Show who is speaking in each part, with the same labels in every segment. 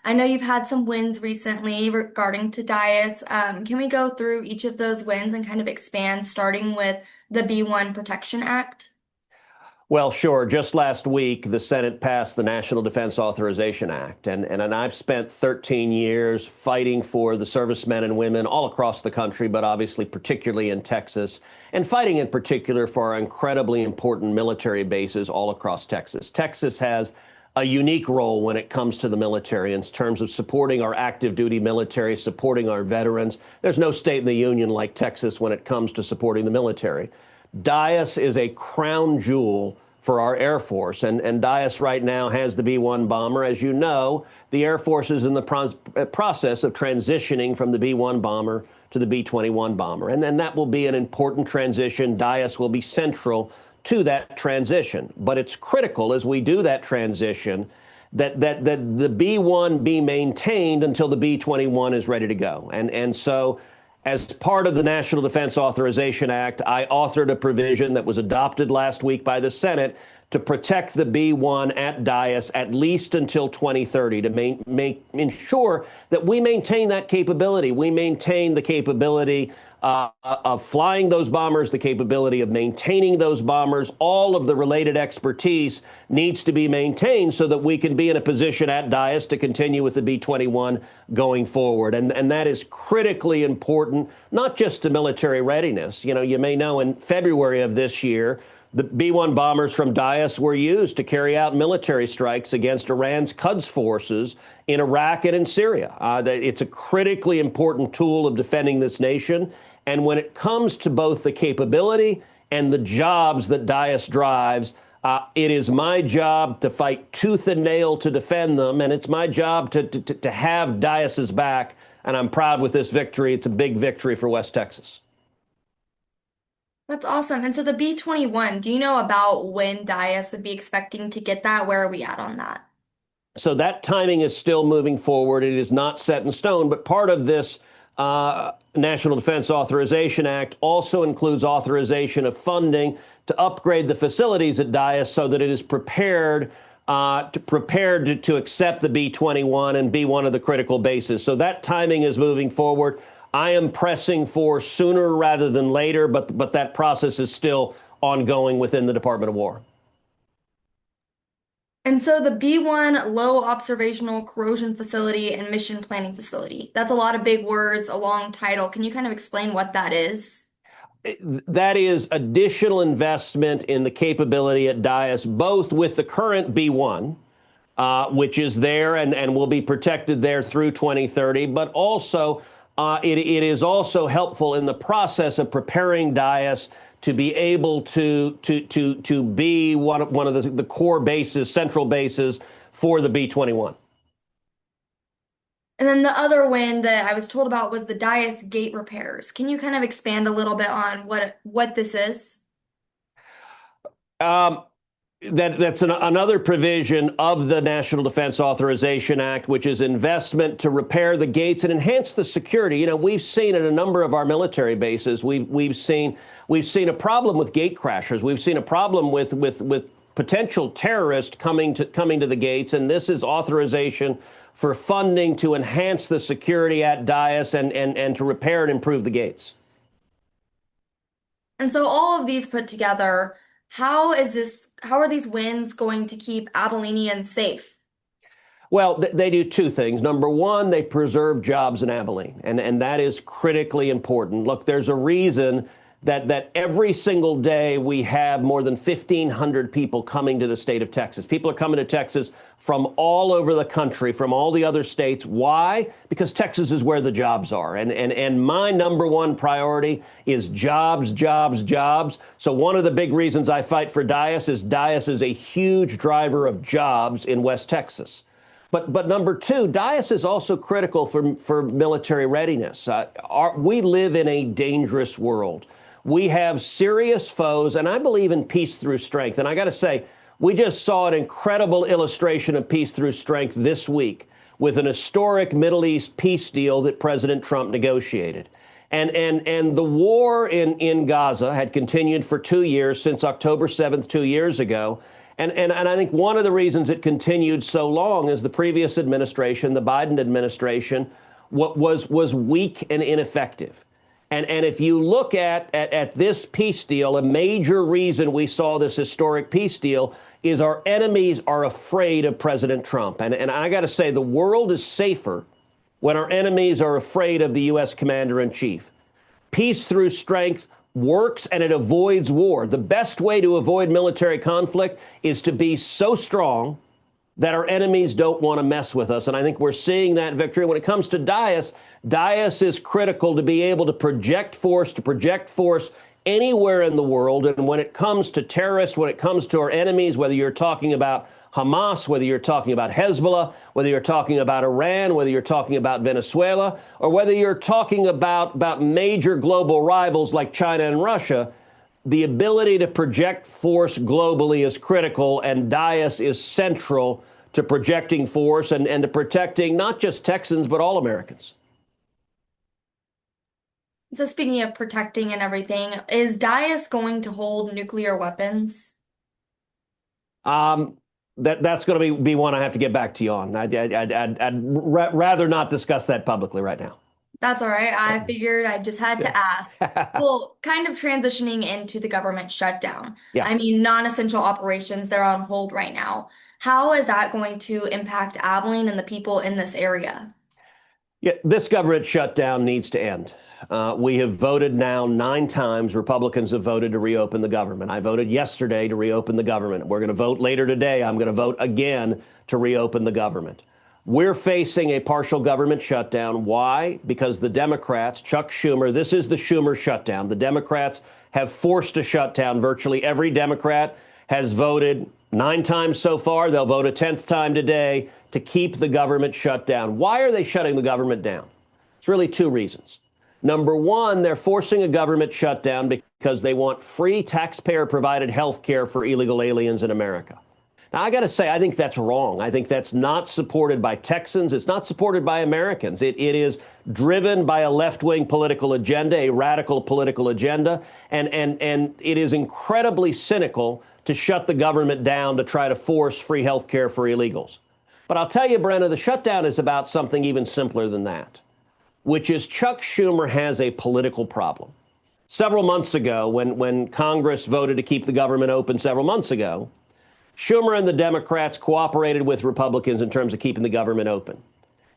Speaker 1: I know you've had some wins recently regarding to Dias. Can we go through each of those wins and kind of expand, starting with the B1 Protection Act?
Speaker 2: Well, sure. Just last week, the Senate passed the National Defense Authorization Act. And I've spent 13 years fighting for the servicemen and women all across the country, but obviously particularly in Texas, and fighting in particular for our incredibly important military bases all across Texas. Texas has a unique role when it comes to the military in terms of supporting our active duty military, supporting our veterans. There's no state in the union like Texas when it comes to supporting the military. Dias is a crown jewel for our Air Force, and Dias right now has the B-1 bomber. As you know, the Air Force is in the process of transitioning from the B-1 bomber to the B-21 bomber, and then that will be an important transition. Dias will be central to that transition, but it's critical as we do that transition that the B-1 be maintained until the B-21 is ready to go, and so. As part of the National Defense Authorization Act, I authored a provision that was adopted last week by the Senate to protect the B-1 at Dias at least until 2030 to ensure that we maintain that capability. We maintain the capability of flying those bombers, the capability of maintaining those bombers. All of the related expertise needs to be maintained so that we can be in a position at Dias to continue with the B-21 going forward. And that is critically important, not just to military readiness. You know, you may know in February of this year, the B-1 bombers from Dias were used to carry out military strikes against Iran's Quds forces in Iraq and in Syria. It's a critically important tool of defending this nation. And when it comes to both the capability and the jobs that Dias drives, it is my job to fight tooth and nail to defend them. And it's my job to have Dias's back. And I'm proud with this victory. It's a big victory for West Texas.
Speaker 1: That's awesome. And so the B-21, do you know about when Dias would be expecting to get that? Where are we at on that?
Speaker 2: So that timing is still moving forward. It is not set in stone, but part of this National Defense Authorization Act also includes authorization of funding to upgrade the facilities at Dias so that it is prepared to accept the B-21 and be one of the critical bases. So that timing is moving forward. I am pressing for sooner rather than later, but that process is still ongoing within the Department of War.
Speaker 1: And so the B1 Low Observational Corrosion Facility and Mission Planning Facility. That's a lot of big words, a long title. Can you kind of explain what that is?
Speaker 2: That is additional investment in the capability at Dias, both with the current B1, which is there and will be protected there through 2030, but also it is also helpful in the process of preparing Dias to be able to be one of the core bases, central bases for the B-21.
Speaker 1: And then the other win that I was told about was the Dias gate repairs. Can you kind of expand a little bit on what this is?
Speaker 2: Um, that's another provision of the National Defense Authorization Act, which is investment to repair the gates and enhance the security. You know, we've seen at a number of our military bases, we've seen a problem with gate crashers. We've seen a problem with potential terrorists coming to the gates, and this is authorization for funding to enhance the security at Dias and to repair and improve the gates.
Speaker 1: And so all of these put together, how are these wins going to keep Abilenians safe?
Speaker 2: Well, they do two things. Number one, they preserve jobs in Abilene, and that is critically important. Look, there's a reason that every single day we have more than 1,500 people coming to the state of Texas. People are coming to Texas from all over the country, from all the other states. Why? Because Texas is where the jobs are. And my number one priority is jobs, jobs, jobs. So one of the big reasons I fight for Dias is a huge driver of jobs in West Texas. But number two, Dias is also critical for military readiness. We live in a dangerous world. We have serious foes, and I believe in peace through strength. And I got to say, we just saw an incredible illustration of peace through strength this week with an historic Middle East peace deal that President Trump negotiated. And the war in Gaza had continued for 2 years, since October 7th, 2 years ago. And I think one of the reasons it continued so long is the previous administration, the Biden administration, was weak and ineffective. And if you look at this peace deal, a major reason we saw this historic peace deal is our enemies are afraid of President Trump. And I got to say, the world is safer when our enemies are afraid of the U.S. commander in chief. Peace through strength works and it avoids war. The best way to avoid military conflict is to be so strong that our enemies don't want to mess with us. And I think we're seeing that victory. When it comes to Dias is critical to be able to project force anywhere in the world. And when it comes to terrorists, when it comes to our enemies, whether you're talking about Hamas, whether you're talking about Hezbollah, whether you're talking about Iran, whether you're talking about Venezuela, or whether you're talking about major global rivals like China and Russia, the ability to project force globally is critical, and Dias is central to projecting force and to protecting not just Texans, but all Americans.
Speaker 1: So speaking of protecting and everything, is Dias going to hold nuclear weapons?
Speaker 2: That's going to be one I have to get back to you on. I'd rather not discuss that publicly right now.
Speaker 1: That's all right. I figured I just had to ask. Well, kind of transitioning into the government shutdown.
Speaker 2: Yeah.
Speaker 1: I mean, non-essential operations, they're on hold right now. How is that going to impact Abilene and the people in this area?
Speaker 2: Yeah, this government shutdown needs to end. We have voted now 9 times. Republicans have voted to reopen the government. I voted yesterday to reopen the government. We're going to vote later today. I'm going to vote again to reopen the government. We're facing a partial government shutdown. Why? Because the Democrats, Chuck Schumer, this is the Schumer shutdown. The Democrats have forced a shutdown. Virtually every Democrat has voted 9 times so far. They'll vote a 10th time today to keep the government shut down. Why are they shutting the government down? It's really 2 reasons. Number one, they're forcing a government shutdown because they want free taxpayer-provided health care for illegal aliens in America. Now, I got to say, I think that's wrong. I think that's not supported by Texans. It's not supported by Americans. It is driven by a left-wing political agenda, a radical political agenda, and it is incredibly cynical to shut the government down to try to force free health care for illegals. But I'll tell you, Brenna, the shutdown is about something even simpler than that, which is Chuck Schumer has a political problem. Several months ago, when Congress voted to keep the government open several months ago, Schumer and the Democrats cooperated with Republicans in terms of keeping the government open.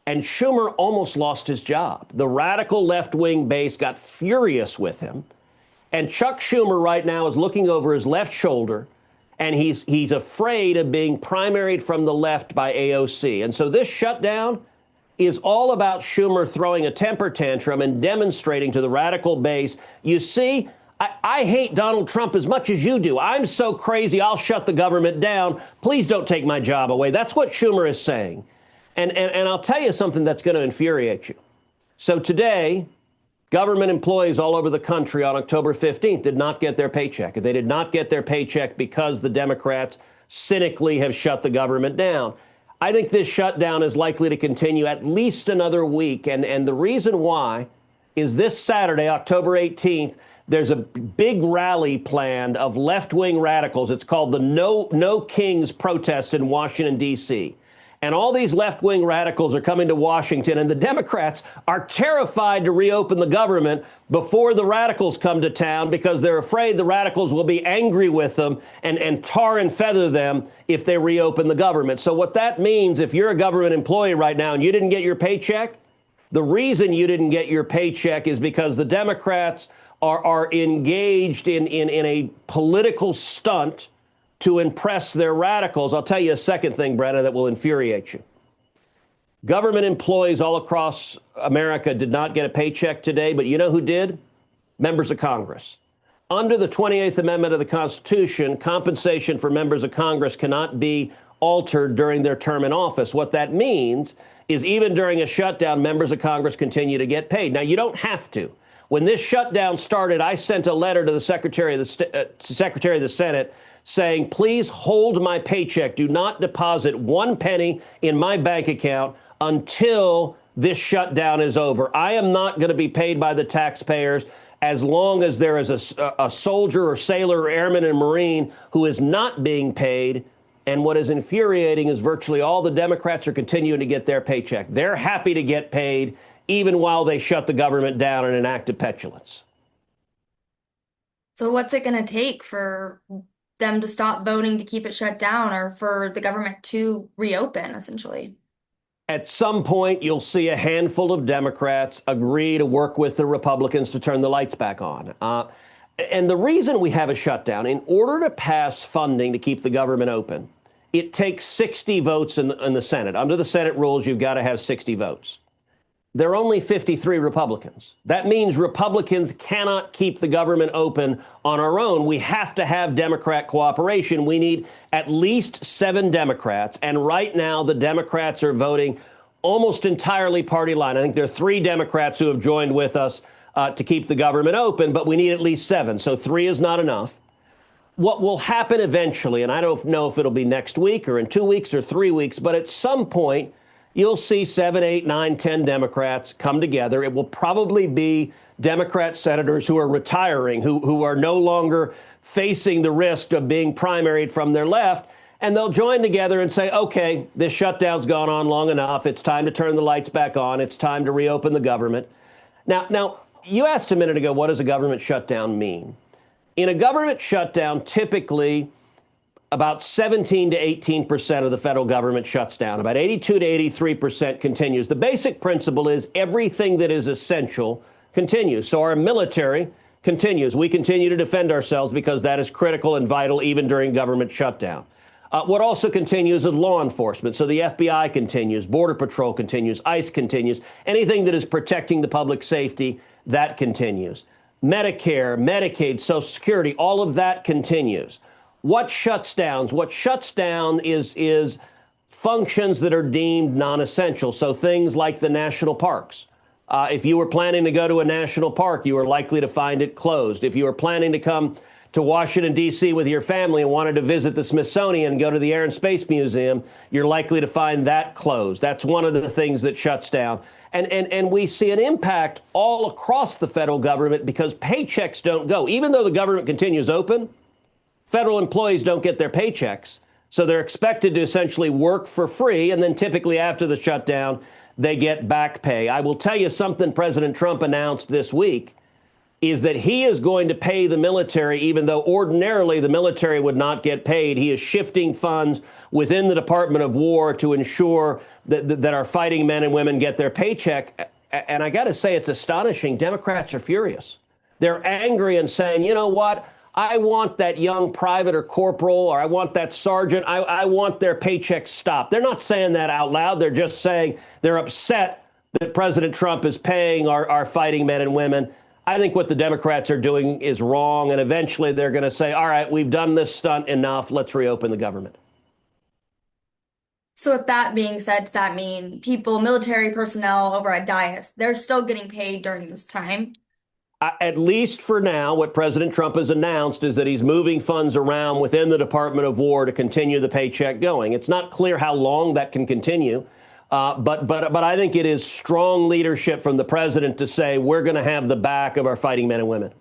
Speaker 2: And Schumer almost lost his job. The radical left-wing base got furious with him. And Chuck Schumer right now is looking over his left shoulder, and he's afraid of being primaried from the left by AOC. And so this shutdown is all about Schumer throwing a temper tantrum and demonstrating to the radical base, you see, I hate Donald Trump as much as you do. I'm so crazy, I'll shut the government down. Please don't take my job away. That's what Schumer is saying. And I'll tell you something that's going to infuriate you. So today, government employees all over the country on October 15th did not get their paycheck. They did not get their paycheck because the Democrats cynically have shut the government down. I think this shutdown is likely to continue at least another week. And the reason why is this Saturday, October 18th, there's a big rally planned of left-wing radicals. It's called the No Kings protest in Washington, D.C. And all these left-wing radicals are coming to Washington, and the Democrats are terrified to reopen the government before the radicals come to town because they're afraid the radicals will be angry with them and tar and feather them if they reopen the government. So what that means, if you're a government employee right now and you didn't get your paycheck, the reason you didn't get your paycheck is because the Democrats are engaged in a political stunt to impress their radicals. I'll tell you a second thing, Brenna, that will infuriate you. Government employees all across America did not get a paycheck today, but you know who did? Members of Congress. Under the 28th Amendment of the Constitution, compensation for members of Congress cannot be altered during their term in office. What that means is even during a shutdown, members of Congress continue to get paid. Now, you don't have to. When this shutdown started, I sent a letter to the Secretary of the Senate saying, please hold my paycheck. Do not deposit 1 penny in my bank account until this shutdown is over. I am not going to be paid by the taxpayers. as long as there is a soldier or sailor or airman and Marine who is not being paid. And what is infuriating is virtually all the Democrats are continuing to get their paycheck. They're happy to get paid even while they shut the government down in an act of petulance.
Speaker 1: So what's it going to take for them to stop voting to keep it shut down or for the government to reopen, essentially?
Speaker 2: At some point, you'll see a handful of Democrats agree to work with the Republicans to turn the lights back on. And the reason we have a shutdown, in order to pass funding to keep the government open, it takes 60 votes in the Senate. Under the Senate rules, you've got to have 60 votes. There are only 53 Republicans. That means Republicans cannot keep the government open on our own. We have to have Democrat cooperation. We need at least 7 Democrats. And right now, the Democrats are voting almost entirely party line. I think there are 3 Democrats who have joined with us to keep the government open, but we need at least 7. So 3 is not enough. What will happen eventually, and I don't know if it'll be next week or in 2 weeks or 3 weeks, but at some point, you'll see 7, 8, 9, 10 Democrats come together. It will probably be Democrat senators who are retiring, who are no longer facing the risk of being primaried from their left. And they'll join together and say, OK, this shutdown's gone on long enough. It's time to turn the lights back on. It's time to reopen the government. Now, you asked a minute ago, what does a government shutdown mean? In a government shutdown, typically, about 17 to 18% of the federal government shuts down. About 82 to 83% continues. The basic principle is everything that is essential continues. So our military continues. We continue to defend ourselves because that is critical and vital even during government shutdown. What also continues is law enforcement. So the FBI continues, Border Patrol continues, ICE continues. Anything that is protecting the public safety, that continues. Medicare, Medicaid, Social Security, all of that continues. What shuts down? What shuts down is functions that are deemed non-essential. So things like the national parks. If you were planning to go to a national park, you are likely to find it closed. If you were planning to come to Washington, D.C. with your family and wanted to visit the Smithsonian and go to the Air and Space Museum, you're likely to find that closed. That's one of the things that shuts down. And we see an impact all across the federal government because paychecks don't go. Even though the government continues open, federal employees don't get their paychecks. So they're expected to essentially work for free. And then typically after the shutdown, they get back pay. I will tell you something President Trump announced this week is that he is going to pay the military, even though ordinarily the military would not get paid. He is shifting funds within the Department of War to ensure that our fighting men and women get their paycheck. And I got to say, it's astonishing. Democrats are furious. They're angry and saying, you know what? I want that young private or corporal, or I want that sergeant. I want their paychecks stopped. They're not saying that out loud. They're just saying they're upset that President Trump is paying our fighting men and women. I think what the Democrats are doing is wrong, and eventually they're going to say, all right, we've done this stunt enough. Let's reopen the government.
Speaker 1: So with that being said, does that mean people, military personnel over at Dias, they're still getting paid during this time?
Speaker 2: At least for now, what President Trump has announced is that he's moving funds around within the Department of War to continue the paycheck going. It's not clear how long that can continue. But I think it is strong leadership from the president to say we're going to have the back of our fighting men and women.